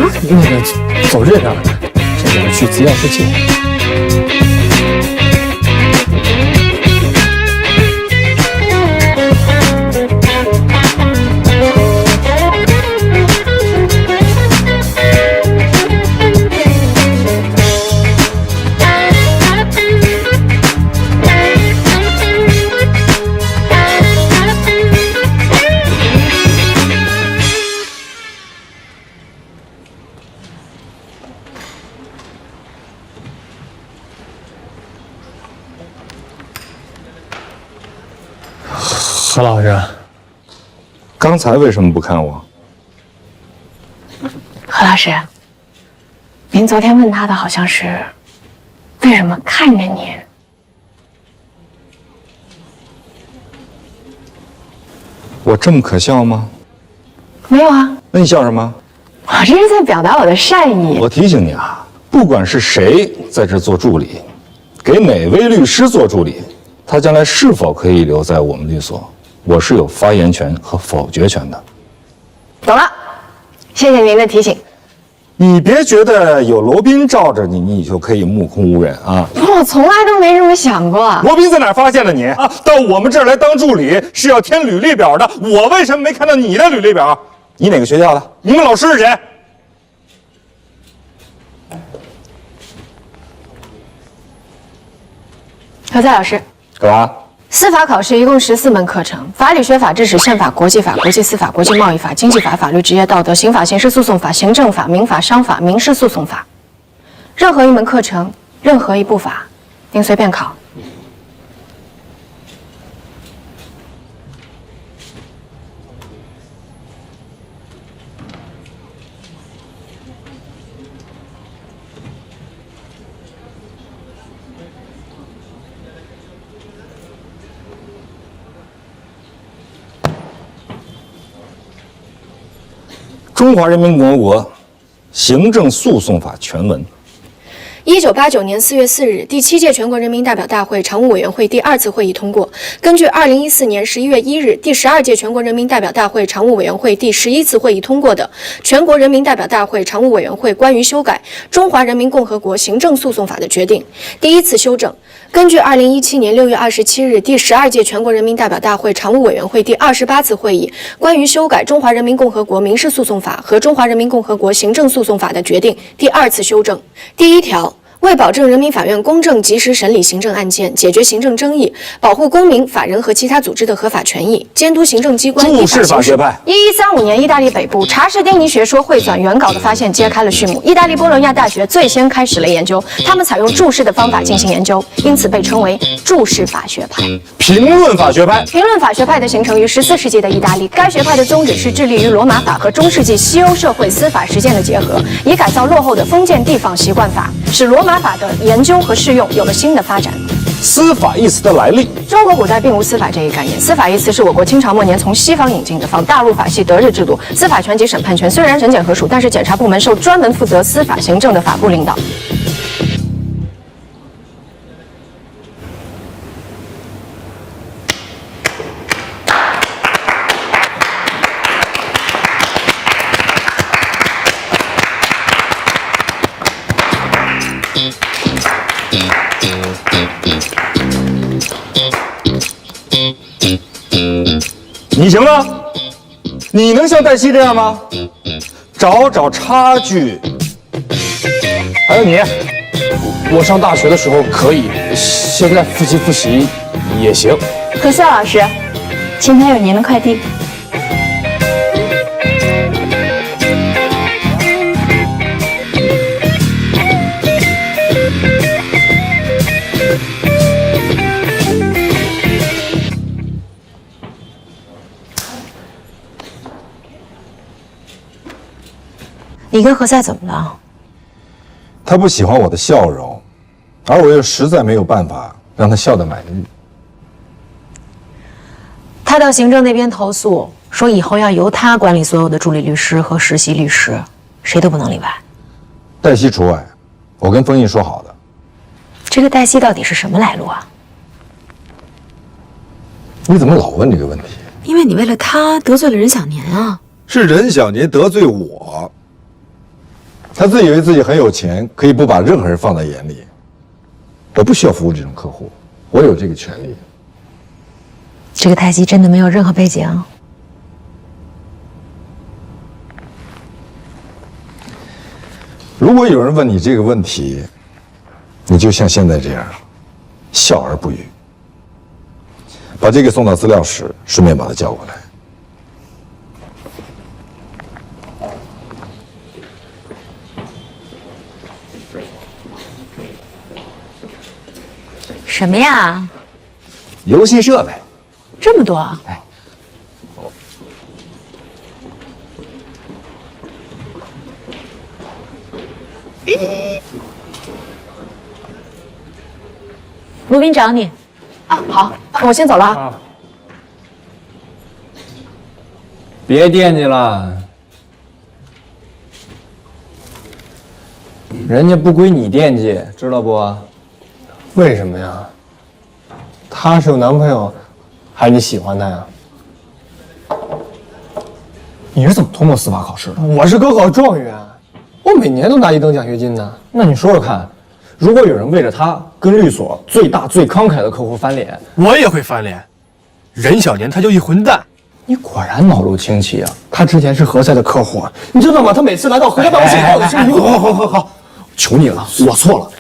那个走这边，这边去资料室借。何老师，刚才为什么不看我？何老师，您昨天问他的好像是为什么看着您？我这么可笑吗？没有啊，那你笑什么？我这是在表达我的善意。我提醒你啊，不管是谁在这做助理，给哪位律师做助理，他将来是否可以留在我们律所，我是有发言权和否决权的。懂了，谢谢您的提醒。你别觉得有罗宾罩着你，你就可以目空无人啊！我从来都没这么想过。罗宾在哪儿发现了你啊？到我们这儿来当助理是要填履历表的，我为什么没看到你的履历表？你哪个学校的？你们老师是谁？何塞老师，干嘛？司法考试一共14门课程，法理学、法治史、宪法、国际法、国际司法、国际贸易法、经济法、法律、职业道德、刑法、刑事诉讼法、行政法、民法、商法、民事诉讼法。任何一门课程，任何一部法，您随便考。中华人民共和国行政诉讼法全文。1989年4月4日，第7届全国人民代表大会常务委员会第2次会议通过，根据2014年11月1日第12届全国人民代表大会常务委员会第11次会议通过的《全国人民代表大会常务委员会关于修改中华人民共和国行政诉讼法的决定》第1次修正，根据2017年6月27日第12届全国人民代表大会常务委员会第28次会议关于修改中华人民共和国民事诉讼法和中华人民共和国行政诉讼法的决定第2次修正。第1条，为保证人民法院公正及时审理行政案件，解决行政争议，保护公民、法人和其他组织的合法权益，监督行政机关注释法学派。1135年，意大利北部查士丁尼学说汇纂原稿的发现揭开了序幕。意大利波隆亚大学最先开始了研究，他们采用注释的方法进行研究，因此被称为注释法学派。评论法学派。评论法学派的形成于14世纪的意大利，该学派的宗旨是致力于罗马法和中世纪西欧社会司法实践的结合，以改造落后的封建地方习惯法，使罗马法的研究和适用有了新的发展。司法一词的来历。中国古代并无司法这一概念，司法一词是我国清朝末年从西方引进的，仿大陆法系德日制度。司法权及审判权虽然审检合属，但是检察部门受专门负责司法行政的法部领导。你行吗？你能像黛西这样吗？找差距。还有你，我上大学的时候可以，现在复习也行。何笑老师，今天有您的快递。你跟何塞怎么了？他不喜欢我的笑容，而我又实在没有办法让他笑得满意。他到行政那边投诉，说以后要由他管理所有的助理律师和实习律师，谁都不能例外。黛西除外，我跟丰毅说好的。这个黛西到底是什么来路啊？你怎么老问这个问题？因为你为了他得罪了任小年啊。是任小年得罪我。他自以为自己很有钱，可以不把任何人放在眼里。我不需要服务这种客户，我有这个权利。这个台戏真的没有任何背景。如果有人问你这个问题，你就像现在这样，笑而不语。把这个送到资料室，顺便把他叫过来。什么呀？游戏设备。这么多？哎，罗宾找你。啊，好，我先走了啊。别惦记了，人家不归你惦记，知道不？为什么呀？他是有男朋友，还是你喜欢他呀？你是怎么通过司法考试的？我是高考状元，我每年都拿1等奖学金呢。那你说说看，如果有人为了他跟律所最大最慷慨的客户翻脸，我也会翻脸。任小年他就一混蛋。你果然脑路清奇啊！他之前是何塞的客户，你知道吗？他每次来到何塞办公室后，的声音。好，求你了，我错了。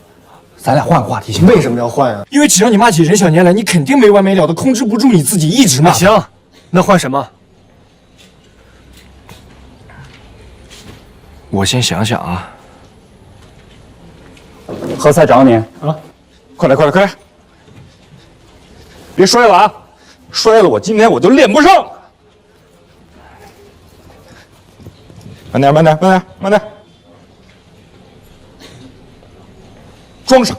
咱俩换个话题行吗？为什么要换呀？因为只要你骂起任小年来，你肯定没完没了的控制不住你自己，一直骂。行，那换什么？我先想想啊。何塞找你啊！快来！别摔了啊！摔了我今天我就练不上。慢点，装上。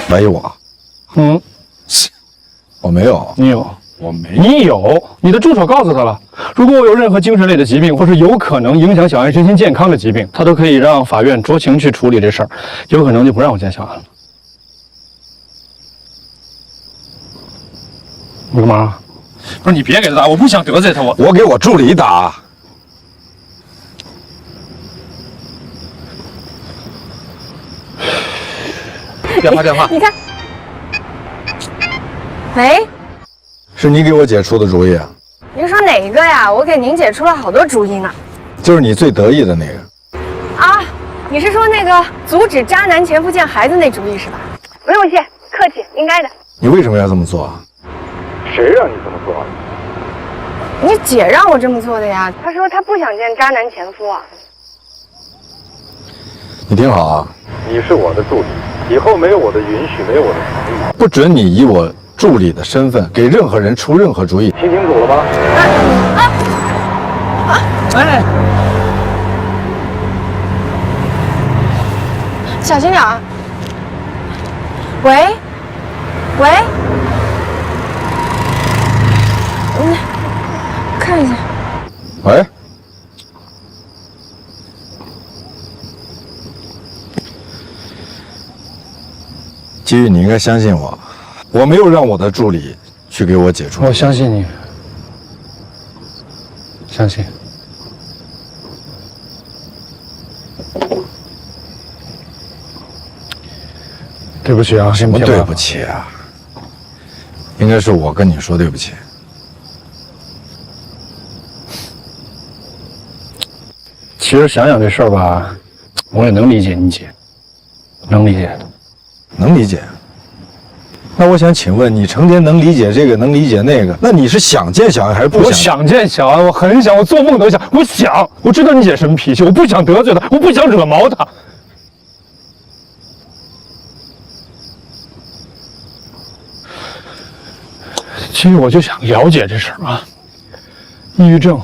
没有啊？我没有。你有？我没。你有？你的助手告诉他了，如果我有任何精神类的疾病，或是有可能影响小安身心健康的疾病，他都可以让法院酌情去处理这事儿，有可能就不让我见小安了。你干嘛？不是你别给他打，我不想得罪他。我给我助理打。电话。你看，喂，是你给我姐出的主意啊？您说哪一个呀？我给您姐出了好多主意呢。就是你最得意的那个。啊，你是说那个阻止渣男前夫见孩子那主意是吧？不用谢，客气，应该的。你为什么要这么做啊？谁让你这么做？你姐让我这么做的呀。她说她不想见渣男前夫啊。你听好啊，你是我的助理，以后没有我的允许，没有我的同意，不准你以我助理的身份给任何人出任何主意，听清楚了吗？哎，小心点儿。喂，看一下。喂。基玉，你应该相信我，我没有让我的助理去给我姐出。我相信你，相信。对不起啊，什么对不起啊？应该是我跟你说对不起。其实想想这事儿吧，我也能理解你姐，能理解的。能理解。那我想请问，你成天能理解这个，能理解那个，那你是想见小安还是不想？我想见小安，我很想，我做梦都想。我想，我知道你姐什么脾气，我不想得罪她，我不想惹毛她。其实我就想了解这事儿啊，抑郁症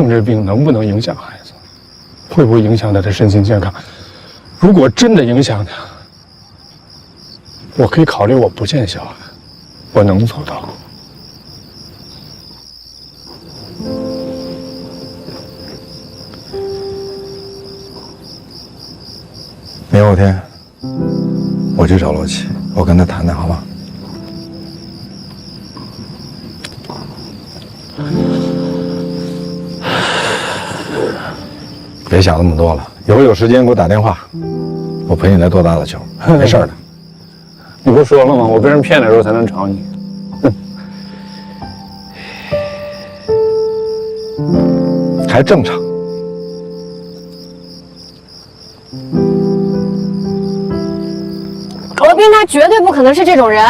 这病能不能影响孩子？会不会影响他的身心健康？如果真的影响他，我可以考虑我不见小安，我能做到。明后天我去找罗琦，我跟他谈谈，好吗？别想那么多了，一会儿有时间给我打电话，我陪你来多打打球，没事的。你不说了吗？我被人骗的时候才能找你。还正常。罗宾他绝对不可能是这种人。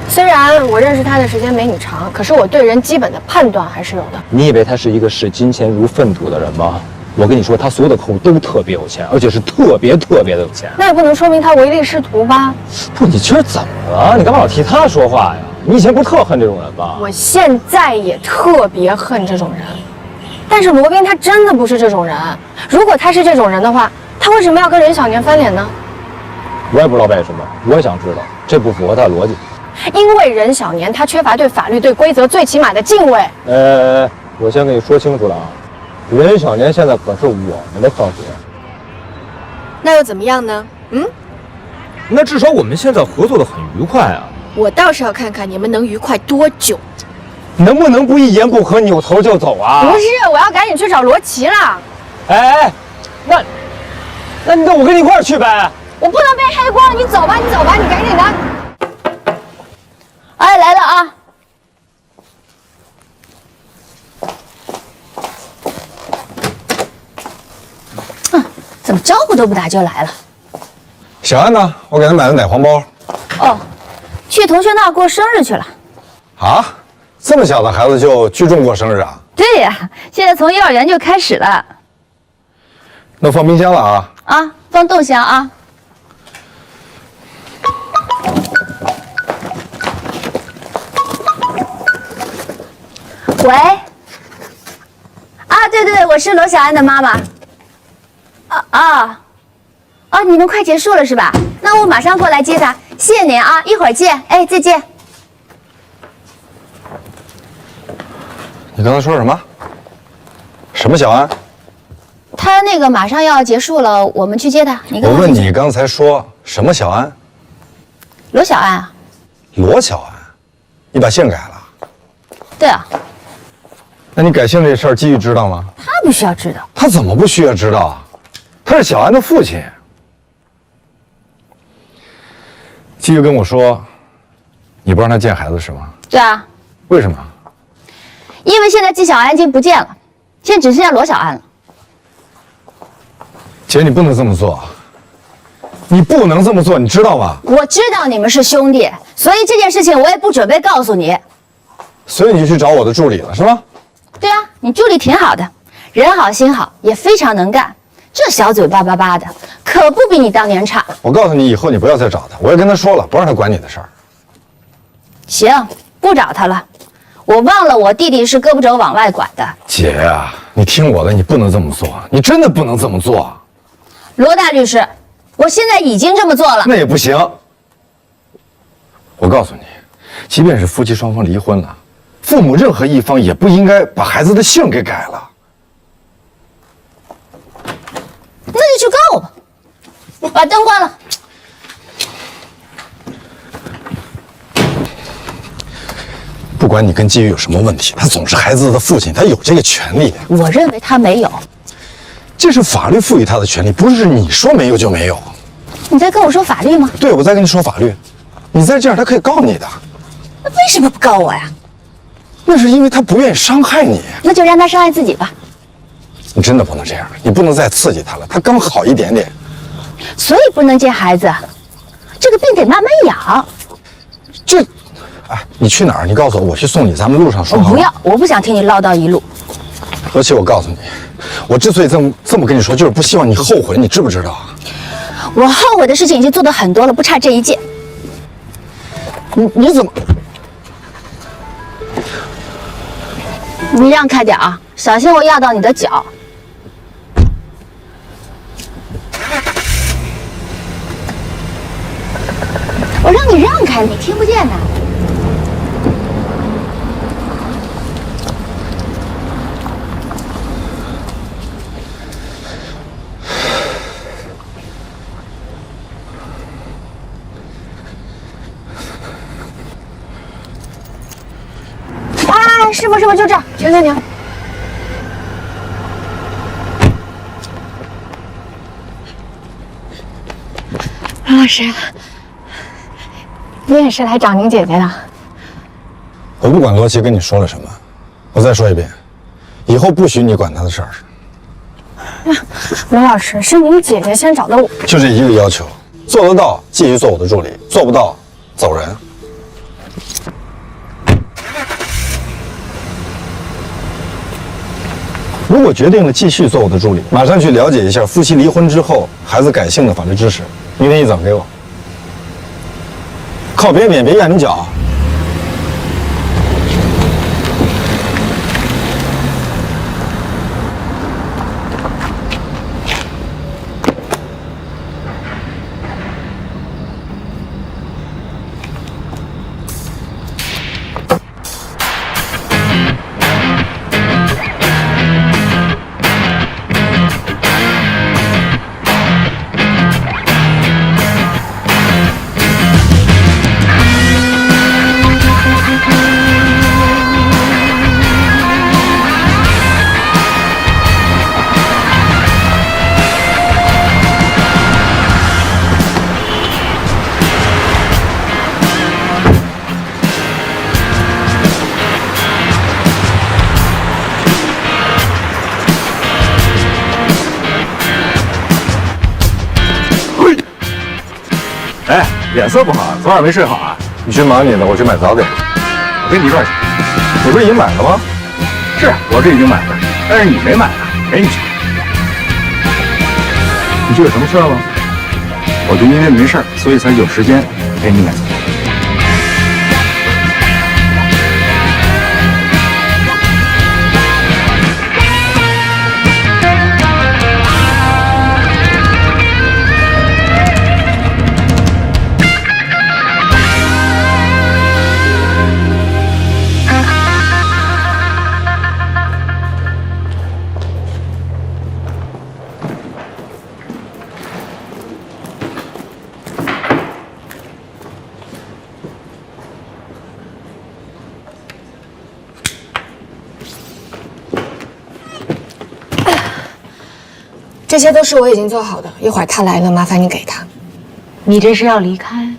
虽然我认识他的时间没你长，可是我对人基本的判断还是有的。你以为他是一个视金钱如粪土的人吗？我跟你说，他所有的客户都特别有钱，而且是特别的有钱。那也不能说明他唯利是图吧？不，你今儿怎么了？你干嘛老替他说话呀？你以前不是特恨这种人吗？我现在也特别恨这种人。但是罗宾他真的不是这种人。如果他是这种人的话，他为什么要跟任小年翻脸呢？我也不知道为什么，我也想知道，这不符合他的逻辑。因为任小年他缺乏对法律、对规则最起码的敬畏。我先跟你说清楚了啊，任小年现在可是我们的客户。那又怎么样呢？那至少我们现在合作的很愉快啊。我倒是要看看你们能愉快多久。能不能不一言不合扭头就走啊？不是，我要赶紧去找罗琦了。哎，那我跟你一块儿去呗。我不能背黑锅了，你走吧，你赶紧的。哎，来了啊！怎么招呼都不打就来了？小安呢？我给他买了奶黄包。哦，去同学那儿过生日去了。啊，这么小的孩子就聚众过生日啊？对呀，现在从幼儿园就开始了。那放冰箱了啊？啊，放冻箱啊。喂，啊，对，我是罗小安的妈妈。你们快结束了是吧？那我马上过来接她，谢谢您啊，一会儿见，哎，再见。你刚才说什么？什么小安？她那个马上要结束了，我们去接她。你跟我问她去你刚才说什么小安？罗小安啊？罗小安，你把姓改了？对啊，那你改姓这事儿，季玉知道吗？她不需要知道。他怎么不需要知道啊？他是小安的父亲。季玉跟我说，你不让他见孩子是吗？对啊，为什么？因为现在季小安已经不见了，现在只剩下罗小安了。姐，你不能这么做，你不能这么做，你知道吗？我知道你们是兄弟，所以这件事情我也不准备告诉你。所以你就去找我的助理了，是吗？对啊，你助理挺好的，人好心好，也非常能干，这小嘴巴巴巴的，可不比你当年差。我告诉你，以后你不要再找他，我也跟他说了，不让他管你的事儿。行，不找他了。我忘了我弟弟是胳膊肘往外拐的。姐呀，你听我的，你不能这么做，你真的不能这么做。罗大律师，我现在已经这么做了。那也不行。我告诉你，即便是夫妻双方离婚了，父母任何一方也不应该把孩子的姓给改了。那就去告吧，把灯关了。不管你跟季玉有什么问题，他总是孩子的父亲，他有这个权利。我认为他没有。这是法律赋予他的权利，不是你说没有就没有。你在跟我说法律吗？对，我在跟你说法律。你再这样，他可以告你的。那为什么不告我呀？那是因为他不愿意伤害你。那就让他伤害自己吧。你真的不能这样，你不能再刺激他了。他刚好一点点，所以不能见孩子，这个病得慢慢养。哎，你去哪儿？你告诉我，我去送你。咱们路上说好吗？不要，我不想听你唠叨一路。而且我告诉你，我之所以这么跟你说，就是不希望你后悔，你知不知道？我后悔的事情已经做得很多了，不差这一件。你怎么？你让开点啊，小心我压到你的脚。我让你让开，你听不见呢。师傅，就这儿，停。王老师，你也是来找您姐姐的？我不管罗琦跟你说了什么，我再说一遍，以后不许你管他的事儿。罗老师，是您姐姐先找的我。就这一个要求，做得到继续做我的助理，做不到走人。如果决定了继续做我的助理，马上去了解一下夫妻离婚之后孩子改姓的法律知识，明天一早给我。靠边边，别压你脚。哎，脸色不好，昨晚没睡好啊？你去忙你的，我去买早点。我跟你一块儿去。你不是已经买了吗？是，我这已经买了，但是你没买啊，陪你去。你这有什么事吗？我就因为没事儿，所以才有时间陪你买早点。这些都是我已经做好的，一会儿他来了，麻烦你给他。你这是要离开？